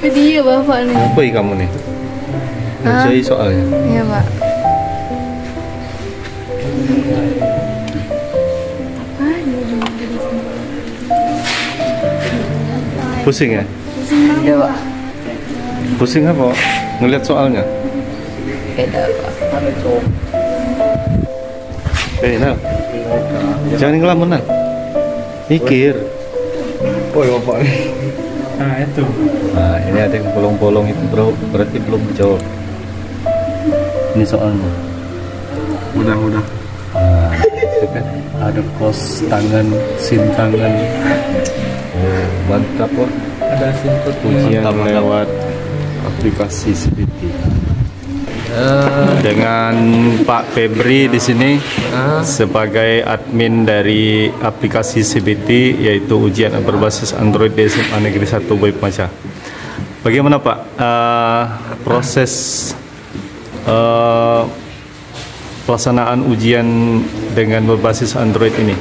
Dia bapak nih. Apa ya kamu nih? Ngerjain soalnya. Iya pak. Pusing ya? Iya pak. Pusing apa? Ngeliat soalnya? Beda pak. Nah. Jangan ngelamun nah. Mikir. Oh ya bapak nih. Nah itu. Nah ini ada yang bolong-bolong itu bro, berarti belum jawab. Ini soalnya. Udah. Nah, itu kan ada kos tangan, sin tangan. Oh, mantap kok. Ada simpul Ujian lewat aplikasi CBT. Dengan Pak Febri di sini sebagai admin dari aplikasi CBT, yaitu ujian berbasis Android di SMA Negeri 1 Boy Pemaca. Bagaimana Pak proses pelaksanaan ujian dengan berbasis Android ini?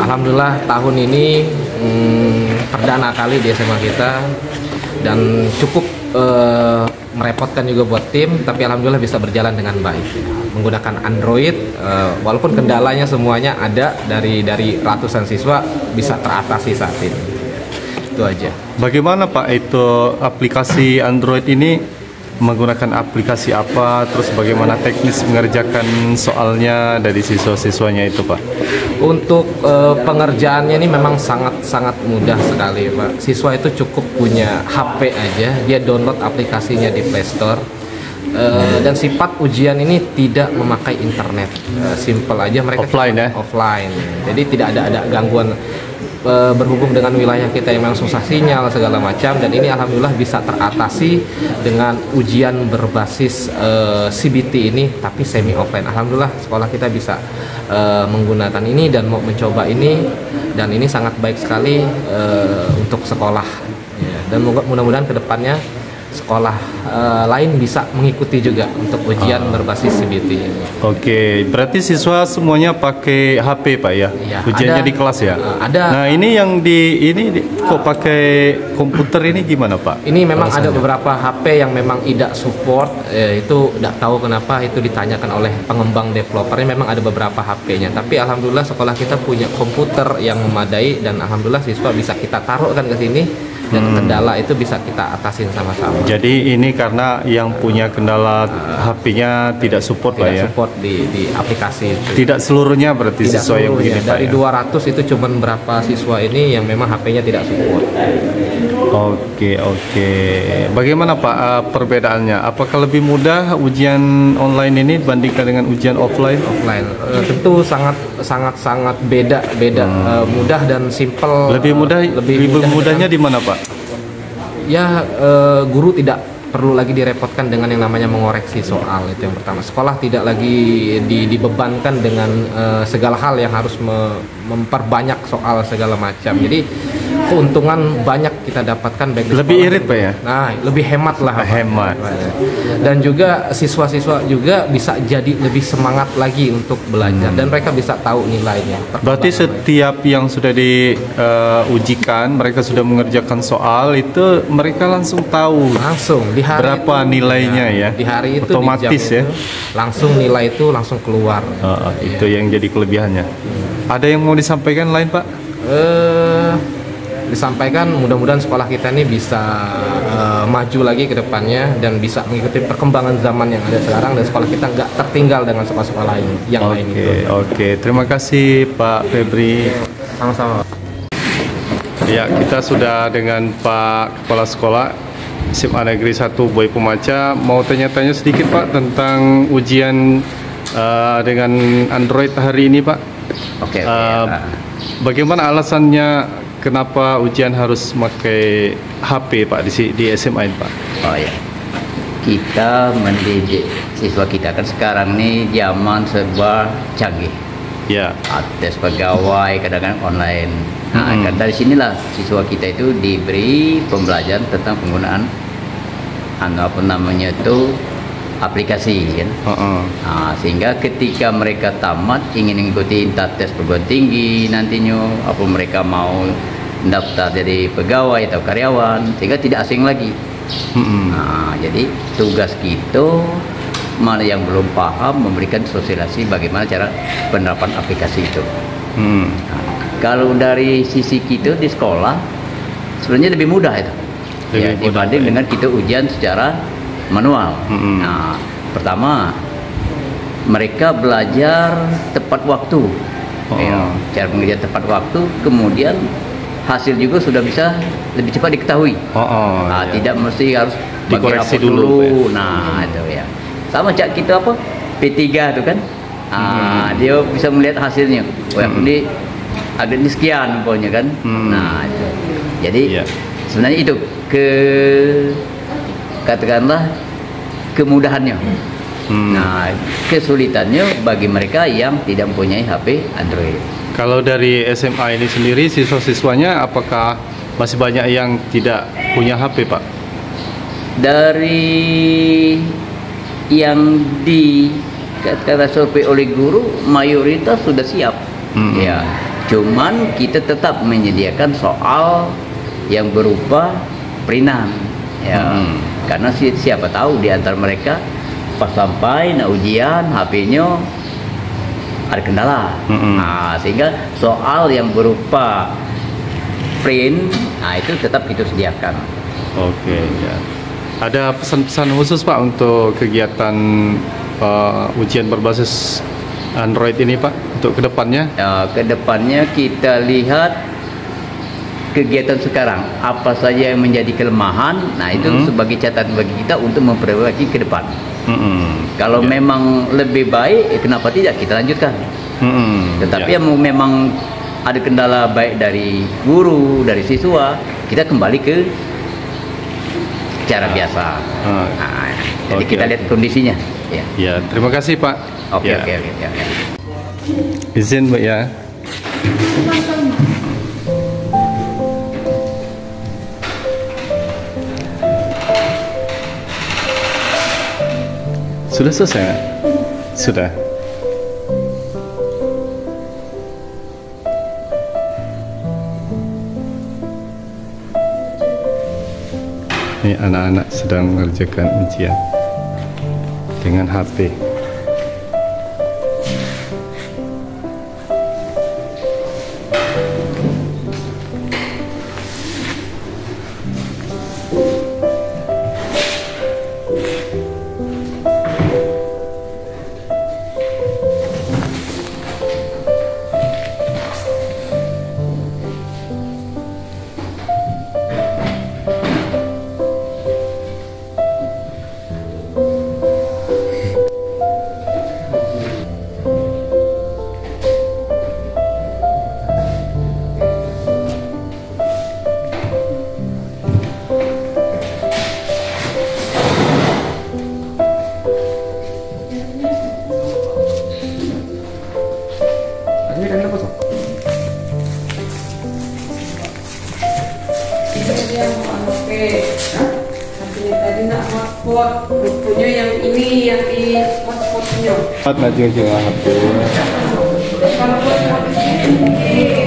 Alhamdulillah tahun ini perdana kali di SMA kita dan cukup merepotkan juga buat tim, tapi alhamdulillah bisa berjalan dengan baik menggunakan Android. Walaupun kendalanya semuanya ada dari ratusan siswa, bisa teratasi saat ini. Itu aja. Bagaimana Pak itu aplikasi Android ini? Menggunakan aplikasi apa, terus bagaimana teknis mengerjakan soalnya dari siswa-siswanya itu Pak? Untuk pengerjaannya ini memang sangat mudah sekali Pak. Siswa itu cukup punya HP aja, dia download aplikasinya di Play Store. Dan sifat ujian ini tidak memakai internet, simple aja, mereka offline ya? Offline, jadi tidak ada gangguan. Berhubung dengan wilayah kita yang memang susah sinyal segala macam, dan ini alhamdulillah bisa teratasi dengan ujian berbasis CBT ini, tapi semi offline. Alhamdulillah sekolah kita bisa menggunakan ini dan mau mencoba ini, dan ini sangat baik sekali untuk sekolah ya. Dan mudah-mudahan kedepannya sekolah lain bisa mengikuti juga untuk ujian berbasis CBT. Oke, berarti siswa semuanya pakai HP Pak ya? Ya, ujiannya ada, di kelas ya? Ada. Nah ini yang kok pakai komputer ini gimana Pak? Ini memang ada beberapa HP yang memang tidak support, itu tidak tahu kenapa, itu ditanyakan oleh pengembang developernya. Memang ada beberapa HP-nya, tapi alhamdulillah sekolah kita punya komputer yang memadai, dan alhamdulillah siswa bisa kita taruhkan ke sini, dan kendala itu bisa kita atasin sama-sama. Jadi ini karena yang punya kendala HP-nya tidak support lah ya? Tidak support di aplikasi itu. Tidak seluruhnya berarti Tidak siswa yang begini Pak dari ya? 200 itu cuma berapa siswa ini yang memang HP-nya tidak support. Oke. Bagaimana Pak perbedaannya? Apakah lebih mudah ujian online ini dibandingkan dengan ujian offline? Offline tentu sangat beda. Mudah dan simple. Lebih mudahnya di mana Pak? Ya guru tidak perlu lagi direpotkan dengan yang namanya mengoreksi soal, itu yang pertama. Sekolah tidak lagi dibebankan dengan segala hal yang harus memperbanyak soal segala macam. Jadi keuntungan banyak kita dapatkan baik di lebih sekolah, irit Pak ya? Nah, lebih hemat lah. Hemat. Dan juga siswa-siswa juga bisa jadi lebih semangat lagi untuk belajar, dan mereka bisa tahu nilainya. Berarti setiap yang sudah diujikan, mereka sudah mengerjakan soal itu, mereka langsung tahu di hari berapa itu, nilainya ya? Di hari itu otomatis di jam ya? itu, langsung nilai itu langsung keluar. Itu yang jadi kelebihannya. Ada yang mau disampaikan lain Pak? Disampaikan mudah-mudahan sekolah kita ini bisa maju lagi ke depannya dan bisa mengikuti perkembangan zaman yang ada sekarang, dan sekolah kita nggak tertinggal dengan sekolah-sekolah lain yang lain itu. Oke, terima kasih Pak Febri. Sama-sama. Ya, kita sudah dengan Pak Kepala Sekolah SMA Negeri 1 Boy Pemaca. Mau tanya-tanya sedikit Pak tentang ujian dengan Android hari ini Pak. Oke. Bagaimana alasannya kenapa ujian harus pakai HP Pak di SMA ini Pak? Oh ya, kita mendidik siswa kita kan sekarang ini zaman serba canggih. Ya. Tes pegawai kadang-kadang online. Nah, dari sinilah siswa kita itu diberi pembelajaran tentang penggunaan apa namanya itu aplikasi kan. Nah, sehingga ketika mereka tamat ingin mengikuti tes perguruan tinggi nantinya, apa mereka mau daftar jadi pegawai atau karyawan, sehingga tidak asing lagi. Nah, jadi tugas kita mana yang belum paham memberikan sosialisasi bagaimana cara penerapan aplikasi itu. Nah, kalau dari sisi kita di sekolah sebenarnya lebih mudah itu, dibanding dengan kita ujian secara manual. Nah, pertama mereka belajar tepat waktu, cara pengerjaan tepat waktu, kemudian hasil juga sudah bisa lebih cepat diketahui. Tidak mesti harus dikoreksi dulu. Nah, itu ya. Sama cak kita apa? P3 itu kan. Dia bisa melihat hasilnya. Ini ada ini sekian pokoknya kan. Nah, itu. Jadi sebenarnya itu katakanlah kemudahannya. Nah, kesulitannya bagi mereka yang tidak mempunyai HP Android. Kalau dari SMA ini sendiri, siswa-siswanya apakah masih banyak yang tidak punya HP, Pak? Dari yang dikatakan survei oleh guru, mayoritas sudah siap. Ya, cuman kita tetap menyediakan soal yang berupa perinan. Ya, karena siapa tahu di antara mereka pas sampai ujian HP-nya ada kendala. Nah, sehingga soal yang berupa print, nah itu tetap kita sediakan. Oke, ya. Ada pesan-pesan khusus Pak untuk kegiatan ujian berbasis Android ini Pak untuk kedepannya? Kedepannya kita lihat kegiatan sekarang apa saja yang menjadi kelemahan. Nah itu sebagai catatan bagi kita untuk memperbaiki ke depan. Kalau memang lebih baik, kenapa tidak kita lanjutkan? Tetapi yang memang ada kendala baik dari guru, dari siswa, kita kembali ke cara biasa. Jadi kita lihat kondisinya. Ya, terima kasih Pak. Oke. Izin Mbak ya. Sudah selesai nggak? Sudah. Ini anak-anak sedang mengerjakan ujian dengan HP. Bukunya yang ini yang di hotspotnya. Maju dengan HP. Kalau hotspot ini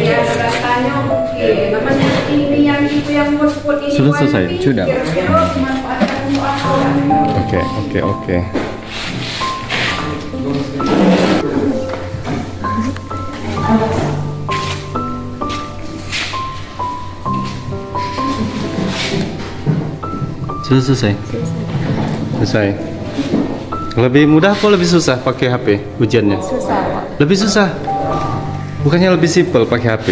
ya datanya oke. Namanya ini yang itu yang hotspot ini. Sudah selesai? Sudah. Oke. Sudah selesai? Selesai. Lebih mudah apa lebih susah pakai HP ujiannya? Susah Pak. Lebih susah? Bukannya lebih simpel pakai HP?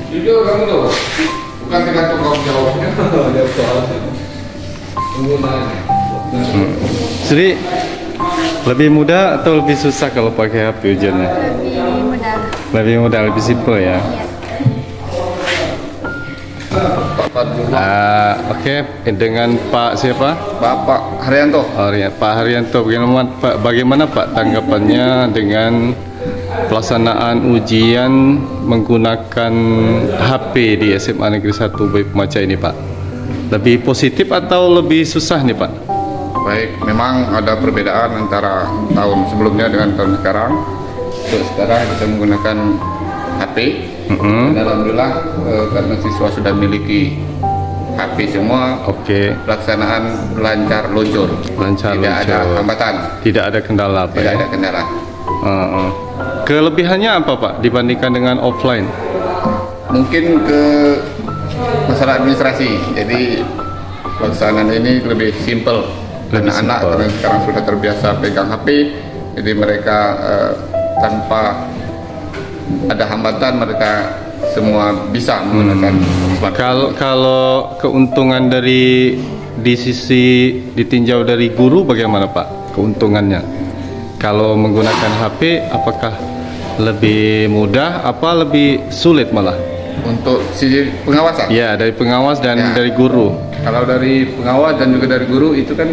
Jujur kamu tuh, bukan tergantung kamu jawabnya. Jawab soal penggunaannya. Jadi lebih mudah atau lebih susah kalau pakai HP ujiannya? Lebih mudah. Lebih mudah, lebih simpel ya. Oke, dengan Pak siapa? Bapak Haryanto. Pak Haryanto, bagaimana Pak tanggapannya dengan pelaksanaan ujian menggunakan HP di SMA Negeri 1 Bayi Pemaca ini Pak? Lebih positif atau lebih susah nih Pak? Baik, memang ada perbedaan antara tahun sebelumnya dengan tahun sekarang. Untuk sekarang kita menggunakan HP. Dan alhamdulillah karena siswa sudah memiliki HP semua, pelaksanaan lancar luncur. Tidak ada hambatan. Tidak ada kendala, Pak. Tidak ada kendala. Kelebihannya apa, Pak, dibandingkan dengan offline? Mungkin ke masalah administrasi. Jadi pelaksanaan ini lebih simpel. Anak-anak karena sekarang sudah terbiasa pegang HP, jadi mereka tanpa ada hambatan mereka semua bisa menggunakan smartphone. Kalau keuntungan di sisi ditinjau dari guru bagaimana, Pak, keuntungannya? Kalau menggunakan HP apakah lebih mudah apa lebih sulit malah? Untuk sisi pengawasan? Ya, dari pengawas dan dari guru. Kalau dari pengawas dan juga dari guru itu kan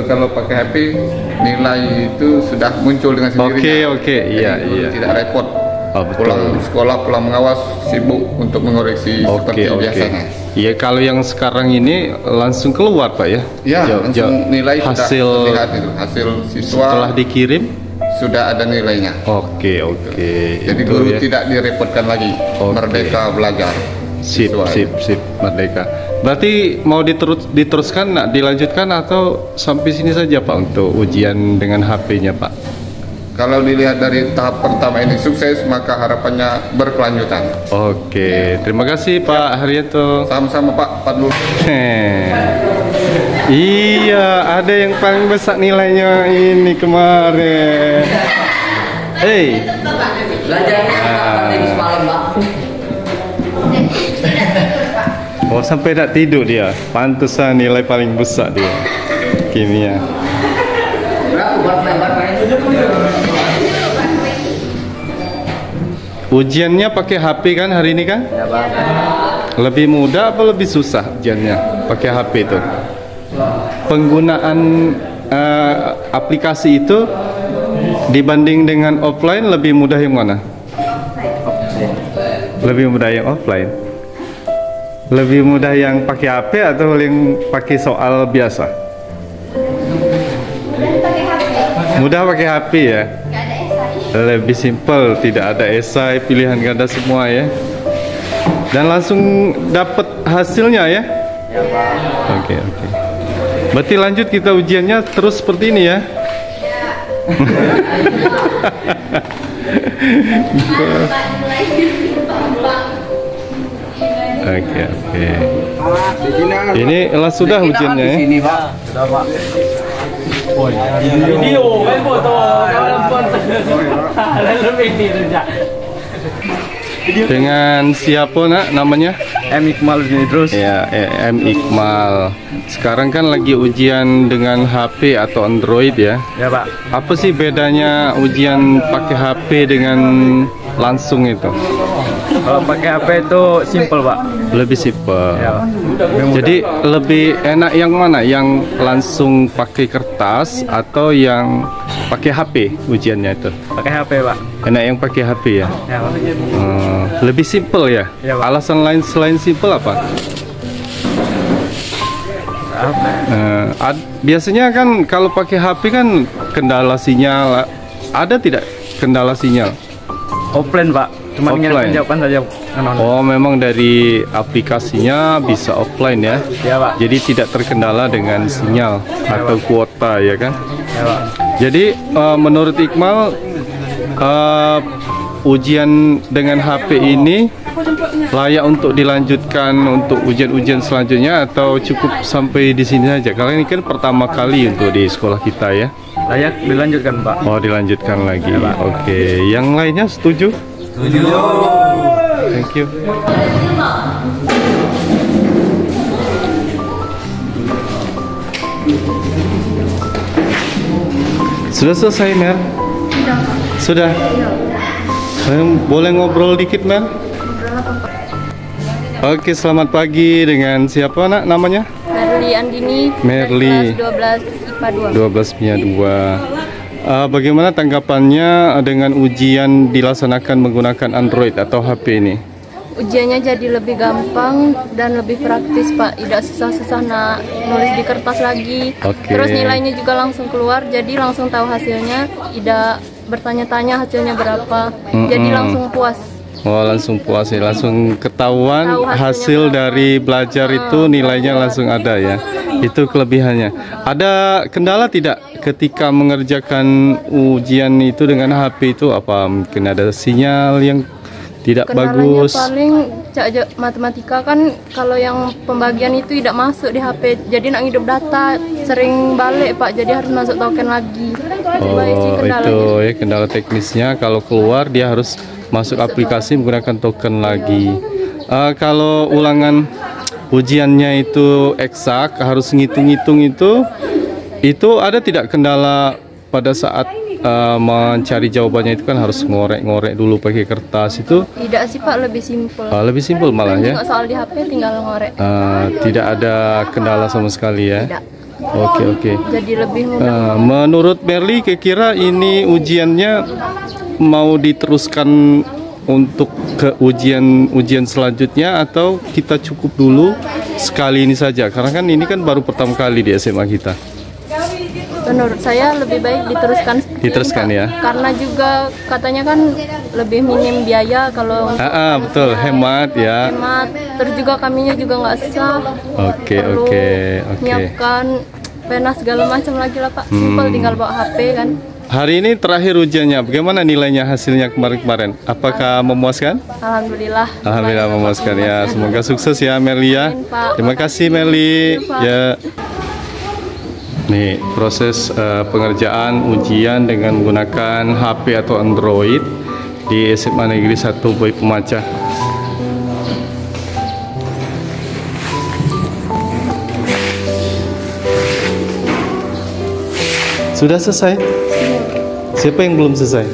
kalau pakai HP nilai itu sudah muncul dengan sendirinya. Iya. Tidak repot. Pulang sekolah, pulang mengawas sibuk untuk mengoreksi seperti biasanya. Iya, kalau yang sekarang ini langsung keluar, Pak, ya? Ya, langsung nilai hasil sudah terlihat itu. Hasil siswa setelah dikirim sudah ada nilainya. Jadi guru tidak direpotkan lagi. Merdeka belajar. Sip, merdeka. Berarti mau diteruskan, dilanjutkan atau sampai sini saja, Pak, untuk ujian dengan HP-nya, Pak? Kalau dilihat dari tahap pertama ini sukses, maka harapannya berkelanjutan. Terima kasih, Pak Haryanto. Sama-sama, Pak Padlu. Iya, ada yang paling besar nilainya ini kemarin. Oh, sampai tak tidur dia. Pantesan nilai paling besar dia. Kimia. Ujiannya pakai HP kan hari ini kan? Ya, Pak. Lebih mudah apa lebih susah ujiannya pakai HP itu? Penggunaan aplikasi itu dibanding dengan offline lebih mudah yang mana? Lebih mudah yang offline. Lebih mudah yang pakai HP atau yang pakai soal biasa? Mudah pakai HP ya. Lebih simpel, tidak ada esai, pilihan ganda semua ya. Dan langsung dapat hasilnya ya. Ya, Pak. Oke. Berarti lanjut kita ujiannya terus seperti ini ya. Oke. Ini sudah ujiannya ya. Ini, Pak. Sudah, Pak. Video, main foto, lebih ini saja. Dengan siapa nak namanya? M Iqmal ini terus. Ya, M Iqmal. Sekarang kan lagi ujian dengan HP atau Android ya. Ya, Pak. Apa sih bedanya ujian pakai HP dengan langsung itu? Kalau pakai HP itu simple, Pak. Lebih simpel. Ya. Jadi lebih enak yang mana? Yang langsung pakai kertas atau yang pakai HP ujiannya itu? Pakai HP, Pak. Enak yang pakai HP ya? Ya, Pak. Lebih simpel ya? Ya, Pak. Alasan lain selain simpel apa? Biasanya kan kalau pakai HP kan kendala sinyal. Ada tidak kendala sinyal? Offline, Pak. Cuma Offline. jawaban saja. Oh, memang dari aplikasinya bisa offline ya? Ya, Pak. Jadi tidak terkendala dengan sinyal atau kuota ya kan? Ya, Pak. Jadi menurut Iqmal ujian dengan HP ini layak untuk dilanjutkan untuk ujian-ujian selanjutnya atau cukup sampai di sini saja? Karena ini kan pertama kali untuk di sekolah kita ya. Layak dilanjutkan, Pak. Oh, dilanjutkan lagi. Ya, Pak. Oke, yang lainnya setuju? Setuju. Thank you. Sudah selesai, Mel? Sudah. Boleh ngobrol dikit, Mel? Oke, selamat pagi. Dengan siapa, nak, namanya? Merli Andini. Merli. Kelas 12 IPA 2. 12 punya 2. Bagaimana tanggapannya dengan ujian dilaksanakan menggunakan Android atau HP ini? Ujiannya jadi lebih gampang dan lebih praktis, Pak. Tidak susah-susah nak nulis di kertas lagi. Terus nilainya juga langsung keluar, jadi langsung tahu hasilnya. Tidak bertanya-tanya hasilnya berapa. Jadi langsung puas. Oh, langsung puas ya, langsung ketahuan hasil dari belajar itu nilainya langsung ada ya. Itu kelebihannya. Ada kendala tidak ketika mengerjakan ujian itu dengan HP itu? Apa mungkin ada sinyal yang tidak bagus? Paling matematika kan kalau yang pembagian itu tidak masuk di HP, jadi nak hidup data sering balik Pak, jadi harus masuk token lagi. Oh, itu ya kendala teknisnya. Kalau keluar dia harus masuk aplikasi menggunakan token lagi. Kalau ulangan ujiannya itu eksak, harus ngitung-ngitung itu ada tidak kendala pada saat mencari jawabannya itu kan harus ngorek-ngorek dulu pakai kertas itu? Tidak sih Pak, lebih simpel. Lebih simpel malah ya? Soal di HP tinggal ngorek. Tidak ada kendala sama sekali ya? Tidak. Oke. Jadi lebih mudah. Menurut Merly, kira-kira ini ujiannya mau diteruskan untuk ke ujian selanjutnya atau kita cukup dulu sekali ini saja? Karena kan ini kan baru pertama kali di SMA kita. Menurut saya lebih baik diteruskan ya. Karena juga katanya kan lebih minim biaya kalau betul, hemat ya. Hemat, terus juga kaminya juga nggak susah. Oke. Menyiapkan pena segala macam lagi lah Pak. Simpel, tinggal bawa HP kan. Hari ini terakhir ujiannya, bagaimana nilainya hasilnya kemarin? Apakah memuaskan? Alhamdulillah. Alhamdulillah memuaskan ya. Semoga sukses ya Merly ya. Terima kasih Merly. Ya. Nih proses pengerjaan ujian dengan menggunakan HP atau Android di SMA Negeri 1 Boy Pemacah. Sudah selesai? Siapa yang belum selesai?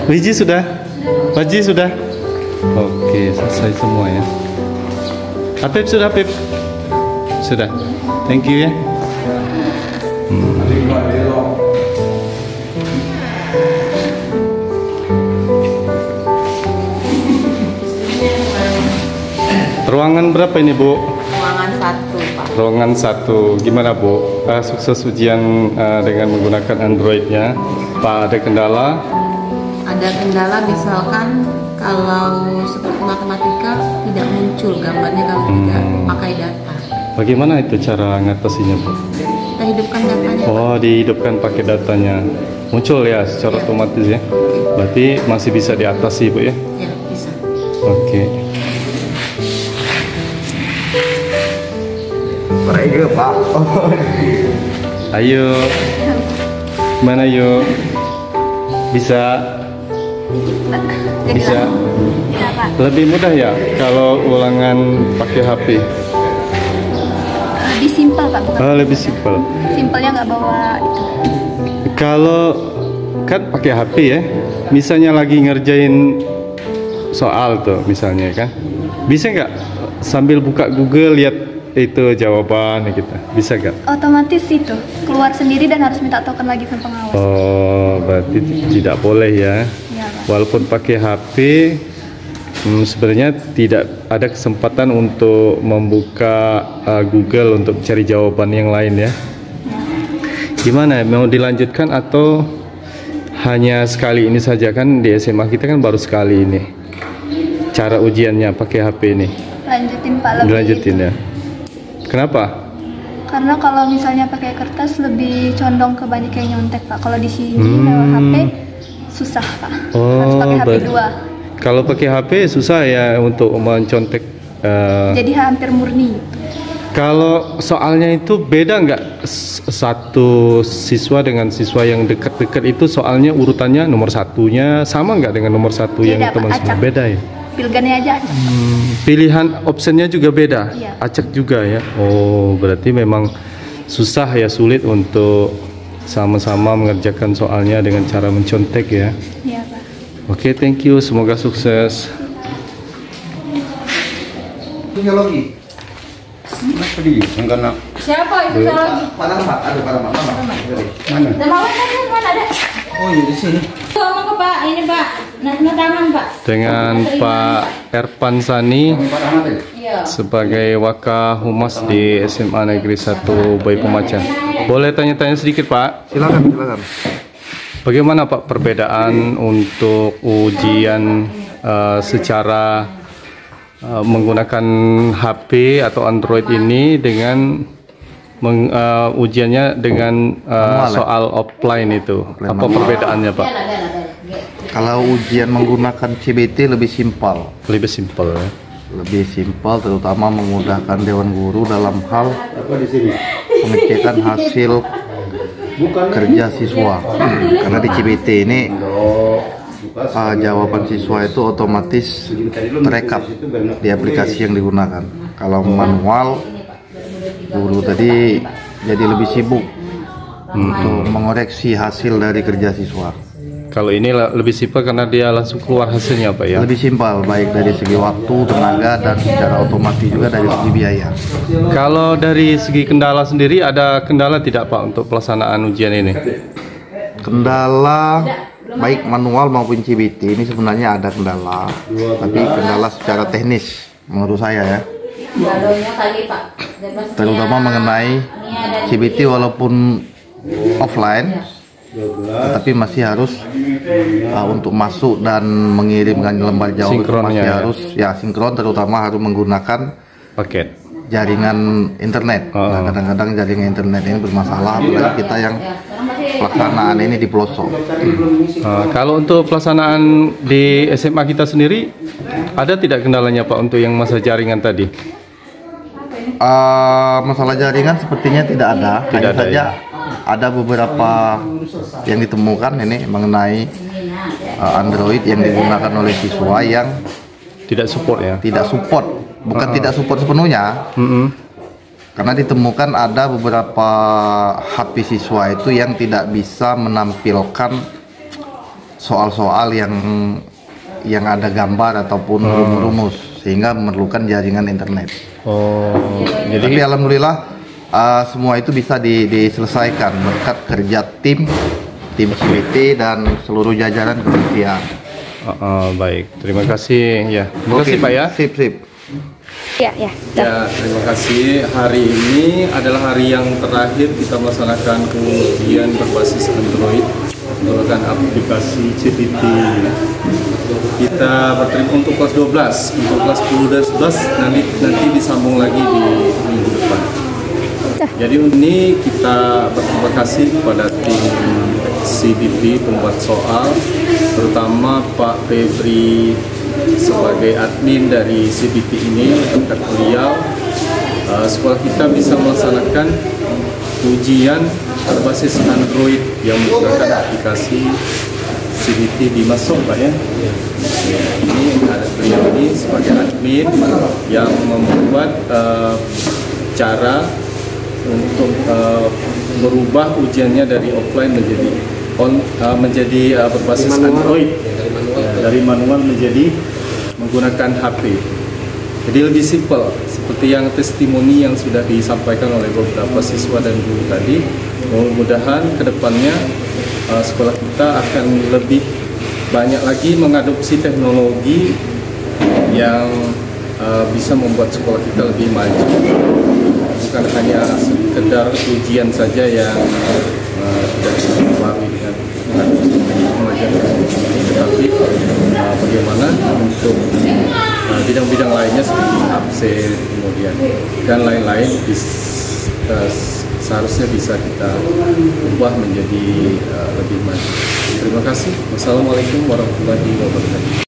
Wiji sudah? Waji sudah? Oke, selesai semua ya. Apip sudah, Apip? Sudah, thank you ya. Ruangan berapa ini Bu? Ruangan 1 Pak. Ruangan 1. Gimana Bu? Sukses ujian dengan menggunakan Androidnya. Pak, ada kendala? Ada kendala, misalkan kalau seperti matematika tidak muncul gambarnya kalau tidak pakai data. Bagaimana itu cara ngatasinya Bu? Kita hidupkan datanya. Oh, dihidupkan pakai datanya. Muncul ya secara otomatis ya. Berarti masih bisa diatasi Bu ya? Ya, bisa. Oke. Baik Pak. Ayo. Mana yuk? Bisa? Bisa. Lebih mudah ya kalau ulangan pakai HP? Lebih simpel Pak. Lebih simpel. Simpelnya nggak bawa itu. Kalau kan pakai HP ya, misalnya lagi ngerjain soal tuh misalnya kan, bisa nggak sambil buka Google lihat itu jawaban kita, bisa nggak? Otomatis itu keluar sendiri dan harus minta token lagi sama pengawas. Oh, berarti tidak boleh ya? Ya Pak. Walaupun pakai HP, sebenarnya tidak ada kesempatan untuk membuka Google untuk cari jawaban yang lain ya? Gimana? Mau dilanjutkan atau hanya sekali ini saja? Kan di SMA kita kan baru sekali ini cara ujiannya pakai HP ini. Lanjutin Pak, lebih. Dilanjutin ya. Kenapa? Karena kalau misalnya pakai kertas lebih condong ke banyak yang nyontek Pak. Kalau di sini lewat HP susah Pak. Harus pakai HP 2. Kalau pakai HP susah ya untuk mencontek. Jadi hampir murni. Kalau soalnya itu beda nggak satu siswa dengan siswa yang dekat-dekat itu soalnya urutannya nomor satunya sama nggak dengan nomor satu Beda, yang teman semua? Beda ya? Pilgannya aja acak. Pilihan optionnya juga beda? Iya. Acak juga ya? Oh, berarti memang susah ya, sulit untuk sama-sama mengerjakan soalnya dengan cara mencontek ya? Iya Pak. Oke, thank you, semoga sukses. Sosiologi. Kenapa di? Enggak nak. Siapa itu lagi? Padahal Pak, aduh padahal Pak. Mana? Mana ada? Oh, iya di sini. Tolong ke Pak, ini Pak. Nah, tangan Pak. Dengan Pak Erpan Sani Iya. sebagai Wakahumas di SMA Negeri 1 Boy Pemacah. Boleh tanya-tanya sedikit Pak? Silakan. Bagaimana Pak perbedaan untuk ujian secara menggunakan HP atau Android ini dengan ujiannya dengan soal offline itu? Apa perbedaannya Pak? Kalau ujian menggunakan CBT lebih simpel. Lebih simpel ya? Lebih simpel, terutama memudahkan Dewan Guru dalam hal pengecekan hasil kerja siswa. Karena di CBT ini jawaban siswa itu otomatis terekam di aplikasi yang digunakan. Kalau manual, guru tadi jadi lebih sibuk untuk mengoreksi hasil dari kerja siswa. Kalau ini lebih simpel karena dia langsung keluar hasilnya Pak ya? Lebih simpel, baik dari segi waktu, tenaga, dan secara otomatis juga dari segi biaya. Kalau dari segi kendala sendiri, ada kendala tidak Pak untuk pelaksanaan ujian ini? Kendala baik manual maupun CBT ini sebenarnya ada kendala, tapi kendala secara teknis menurut saya ya. Terutama mengenai CBT walaupun offline, tapi masih harus untuk masuk dan mengirimkan lembar jawab masih harus ya sinkron, terutama harus menggunakan paket jaringan internet. Nah, kadang-kadang jaringan internet ini bermasalah, apalagi kita yang pelaksanaan ini di pelosok. Kalau untuk pelaksanaan di SMA kita sendiri, ada tidak kendalanya Pak untuk yang masalah jaringan tadi? Masalah jaringan sepertinya tidak ada. Hanya saja ada beberapa yang ditemukan ini mengenai Android yang digunakan oleh siswa yang tidak support ya? Tidak support, bukan tidak support sepenuhnya. Karena ditemukan ada beberapa HP siswa itu yang tidak bisa menampilkan soal-soal yang ada gambar ataupun rumus-rumus, sehingga memerlukan jaringan internet. Jadi tapi alhamdulillah semua itu bisa diselesaikan berkat kerja tim CBT dan seluruh jajaran kementerian. Baik, terima kasih ya. Terima kasih Pak ya. Sip. Ya, terima kasih. Hari ini adalah hari yang terakhir kita melaksanakan ujian berbasis Android menggunakan aplikasi CBT. Kita berterima untuk kelas 12, untuk kelas 10 dan 11 nanti disambung lagi di minggu depan. Jadi ini kita berterima kasih kepada tim CBT pembuat soal, terutama Pak Febri sebagai admin dari CBT ini. Berkat beliau, sekolah kita bisa melaksanakan ujian berbasis Android yang menggunakan aplikasi CBT di Masuk Pak ya. Ini ada beliau ini sebagai admin yang membuat cara untuk merubah ujiannya dari offline menjadi berbasis Android, dari manual menjadi menggunakan HP. Jadi lebih simpel, seperti yang testimoni yang sudah disampaikan oleh beberapa siswa dan guru tadi. Mudah-mudahan kedepannya sekolah kita akan lebih banyak lagi mengadopsi teknologi yang bisa membuat sekolah kita lebih maju. Bukan hanya sekedar ujian saja yang tidak dilalui dengan pengajaran, tetapi bagaimana untuk bidang-bidang lainnya seperti absen, kemudian dan lain-lain seharusnya bisa kita ubah menjadi lebih maju. Terima kasih. Wassalamualaikum warahmatullahi wabarakatuh.